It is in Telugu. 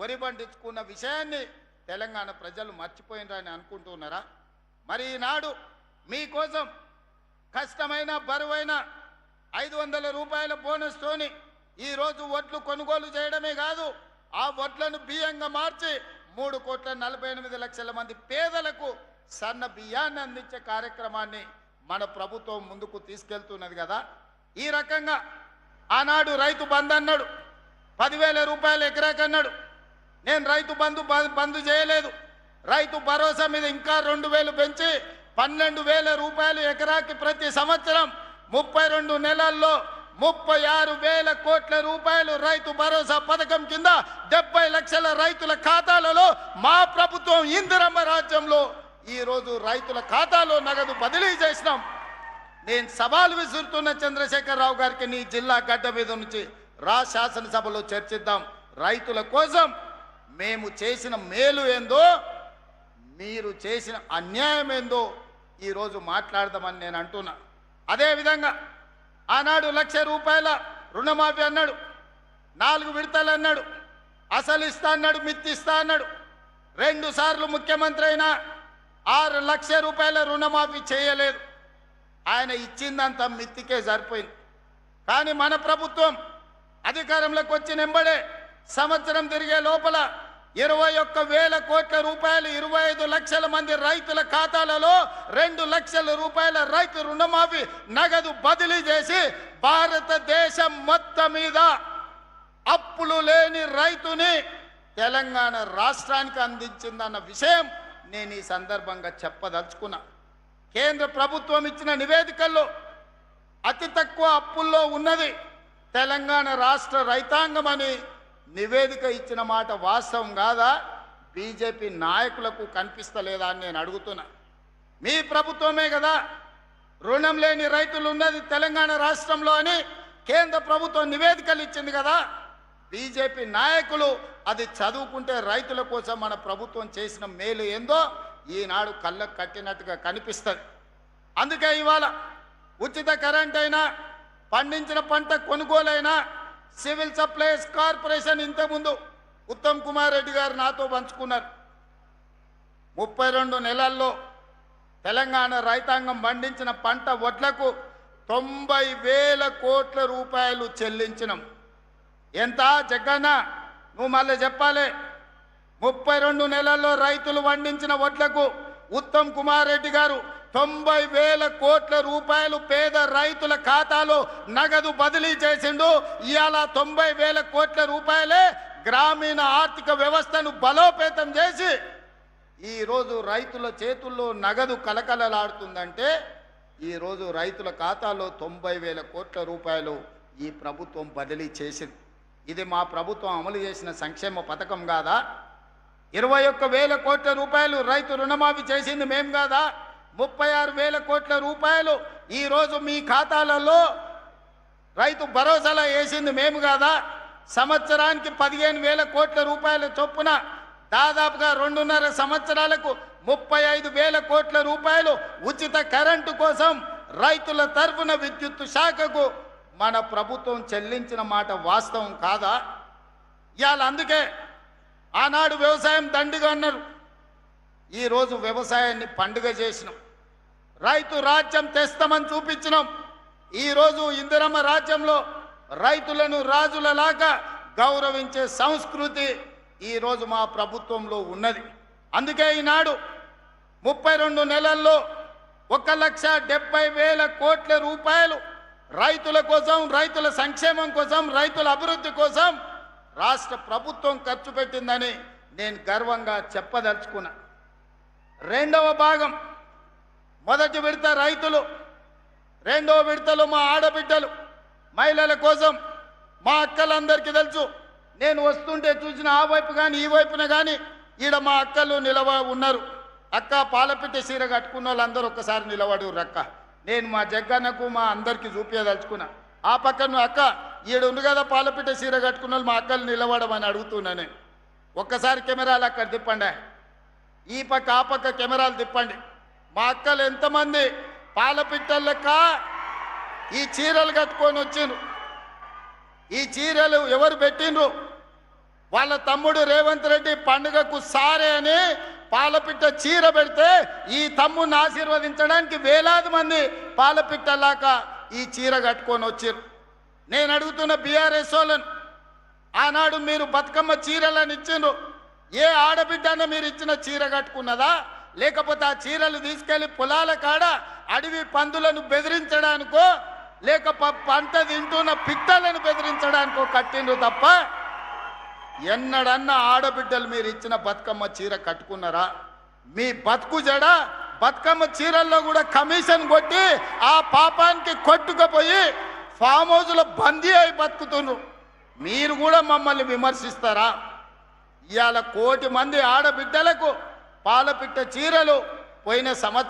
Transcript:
వరి పండించుకున్న విషయాన్ని తెలంగాణ ప్రజలు మర్చిపోయినారని అనుకుంటున్నారా? మరి ఈనాడు మీకోసం కష్టమైన బరువైన 500 రూపాయల బోనస్ తోని ఈరోజు వడ్లు కొనుగోలు చేయడమే కాదు, ఆ వడ్లను బియ్యంగా మార్చి 3,48,00,000 మంది పేదలకు సన్న బియ్యాన్ని అందించే కార్యక్రమాన్ని మన ప్రభుత్వం ముందుకు తీసుకెళ్తున్నది కదా. ఈ రకంగా ఆనాడు రైతు బంధు అన్నాడు, 10,000 రూపాయలు ఎకరాకి అన్నాడు. నేను రైతు బంధు చేయలేదు, రైతు భరోసా మీద ఇంకా 2,000 పెంచి 12,000 రూపాయలు ఎకరాకి ప్రతి సంవత్సరం 32 నెలల్లో 36,000 కోట్ల రూపాయలు రైతు భరోసా పథకం కింద 70 లక్షల రైతుల ఖాతాలలో మా ప్రభుత్వం ఇందిరమ్మ రాజ్యంలో ఈరోజు రైతుల ఖాతాలో నగదు బదిలీ చేసినాం. నేను సవాల్ విసురుతున్న చంద్రశేఖరరావు గారికి, నీ జిల్లా గడ్డ మీద నుంచి రా, శాసనసభలో చర్చిద్దాం. రైతుల కోసం మేము చేసిన మేలు ఏందో, మీరు చేసిన అన్యాయం ఏందో ఈరోజు మాట్లాడదామని నేను అంటున్నా. అదేవిధంగా ఆనాడు 1,00,000 రూపాయల రుణమాఫీ అన్నాడు, 4 విడతలు అన్నాడు, అసలు ఇస్తా అన్నాడు, మిత్తి ఇస్తా అన్నాడు. 2 సార్లు ముఖ్యమంత్రి అయినా 6 లక్షల రూపాయల రుణమాఫీ చేయలేదు. ఆయన ఇచ్చిందంతా మిత్తికే సరిపోయింది. కానీ మన ప్రభుత్వం అధికారంలోకి వచ్చిన వెంబడే సంవత్సరం తిరిగే లోపల 21,000 కోట్ల రూపాయలు 25 లక్షల మంది రైతుల ఖాతాలలో 2 లక్షల రూపాయల రైతు రుణమాఫీ నగదు బదిలీ చేసి భారతదేశం మొత్తం మీద అప్పులు లేని రైతుని తెలంగాణ రాష్ట్రానికి అందించిందన్న విషయం నేను ఈ సందర్భంగా చెప్పదలుచుకున్నా. కేంద్ర ప్రభుత్వం ఇచ్చిన నివేదికల్లో అతి తక్కువ అప్పుల్లో ఉన్నది తెలంగాణ రాష్ట్ర రైతాంగం అని నివేదిక ఇచ్చిన మాట వాస్తవం కాదా? బీజేపీ నాయకులకు కనిపిస్తలేదా అని నేను అడుగుతున్నా. మీ ప్రభుత్వమే కదా రుణం లేని రైతులు ఉన్నది తెలంగాణ రాష్ట్రంలో అని కేంద్ర ప్రభుత్వం నివేదికలు ఇచ్చింది కదా. బీజేపీ నాయకులు అది చదువుకుంటే రైతుల కోసం మన ప్రభుత్వం చేసిన మేలు ఏందో ఈనాడు కళ్ళకు కట్టినట్టుగా కనిపిస్తుంది. అందుకే ఇవాళ ఉచిత కరెంట్ అయినా, పండించిన పంట కొనుగోలైనా, సివిల్ సప్లైస్ కార్పొరేషన్ ఇంతకుముందు ఉత్తమ్ కుమార్ రెడ్డి గారు నాతో పంచుకున్నారు. 32 నెలల్లో తెలంగాణ రైతాంగం పండించిన పంట వడ్లకు 90,000 కోట్ల రూపాయలు చెల్లించినాం. ఎంత జగ్గన్న, నువ్వు మళ్ళీ చెప్పాలి. 32 నెలల్లో రైతులు పండించిన వడ్లకు ఉత్తమ్ కుమార్ రెడ్డి గారు 90,000 కోట్ల రూపాయలు పేద రైతుల ఖాతాలో నగదు బదిలీ చేసిండు. ఇవాళ 90,000 కోట్ల రూపాయలే గ్రామీణ ఆర్థిక వ్యవస్థను బలోపేతం చేసి ఈరోజు రైతుల చేతుల్లో నగదు కలకలలాడుతుందంటే ఈరోజు రైతుల ఖాతాలో 90,000 కోట్ల రూపాయలు ఈ ప్రభుత్వం బదిలీ చేసింది. ఇది మా ప్రభుత్వం అమలు చేసిన సంక్షేమ పథకం కాదా? 21,000 కోట్ల రూపాయలు రైతు రుణమాఫీ చేసింది మేం కాదా? 36,000 కోట్ల రూపాయలు ఈరోజు మీ ఖాతాలలో రైతు భరోసాలో వేసింది మేము కాదా? సంవత్సరానికి 15,000 కోట్ల రూపాయల చొప్పున దాదాపుగా 2.5 సంవత్సరాలకు 35,000 కోట్ల రూపాయలు ఉచిత కరెంటు కోసం రైతుల తరఫున విద్యుత్ శాఖకు మన ప్రభుత్వం చెల్లించిన మాట వాస్తవం కాదా? ఇవాళ అందుకే ఆనాడు వ్యవసాయం దండిగా అన్నారు, ఈరోజు వ్యవసాయాన్ని పండుగ చేసినాం. రైతు రాజ్యం తెస్తామని చూపించినాం. ఈరోజు ఇందిరమ్మ రాజ్యంలో రైతులను రాజులలాగా గౌరవించే సంస్కృతి ఈరోజు మా ప్రభుత్వంలో ఉన్నది. అందుకే ఈనాడు 32 నెలల్లో 1,70,000 కోట్ల రూపాయలు రైతుల కోసం, రైతుల సంక్షేమం కోసం, రైతుల అభివృద్ధి కోసం రాష్ట్ర ప్రభుత్వం ఖర్చు పెట్టిందని నేను గర్వంగా చెప్పదలుచుకున్నా. రెండవ భాగం, మొదటి విడత రైతులు, రెండవ విడతలు మా ఆడబిడ్డలు, మహిళల కోసం. మా అక్కలందరికీ తెలుసు, నేను వస్తుంటే చూసిన ఆ వైపు కానీ ఈ వైపున కానీ ఈడ మా అక్కలు ఉన్నారు. అక్క పాలపిట్ట చీర కట్టుకున్న వాళ్ళందరూ ఒక్కసారి నిలబడు అక్క. నేను మా జగ్గన్నకు మా అందరికీ చూపించదలుచుకున్నా. ఆ పక్కన అక్క ఈడ ఉంది కదా పాలపిట్ట చీర కట్టుకున్న వాళ్ళు, మా అక్కలు నిలబడమని అడుగుతున్నా నేను. ఒక్కసారి కెమెరాలు అక్కడ తిప్పండి, ఈ పక్క ఆ పక్క కెమెరాలు తిప్పండి. మా అక్కలు ఎంతమంది పాలపిట్టల లెక్క ఈ చీరలు కట్టుకొని వచ్చిండ్రు. ఈ చీరలు ఎవరు పెట్టిండ్రు? వాళ్ళ తమ్ముడు రేవంత్ రెడ్డి పండుగకు సారే అని పాలపిట్ట చీర పెడితే ఈ తమ్ముడిని ఆశీర్వదించడానికి వేలాది మంది పాలపిట్టలాగా ఈ చీర కట్టుకొని వచ్చారు. నేను అడుగుతున్న బీఆర్ఎస్ వాళ్ళను, ఆనాడు మీరు బతుకమ్మ చీరలను ఇచ్చిండ్రు, ఏ ఆడబిడ్డన మీరు ఇచ్చిన చీర కట్టుకున్నదా, లేకపోతే ఆ చీరలు తీసుకెళ్లి పొలాల కాడ అడవి పందులను బెదిరించడానికో లేక పంట తింటున్న పిట్టలను బెదిరించడానికో కట్టిండ్రు తప్ప ఎన్నడన్నా ఆడబిడ్డలు మీరు ఇచ్చిన బతుకమ్మ చీర కట్టుకున్నారా? మీ బతుకు జడ బతుకమ్మ చీరల్లో కూడా కమిషన్ కొట్టి ఆ పాపానికి కొట్టుకుపోయి ఫామ్ హౌస్లో బందీ అయి బతుకుతున్నారు. మీరు కూడా మమ్మల్ని విమర్శిస్తారా? ఇవాళ 1 కోటి మంది ఆడబిడ్డలకు పాలపిట్ట చీరలు పోయిన సంవత్సరం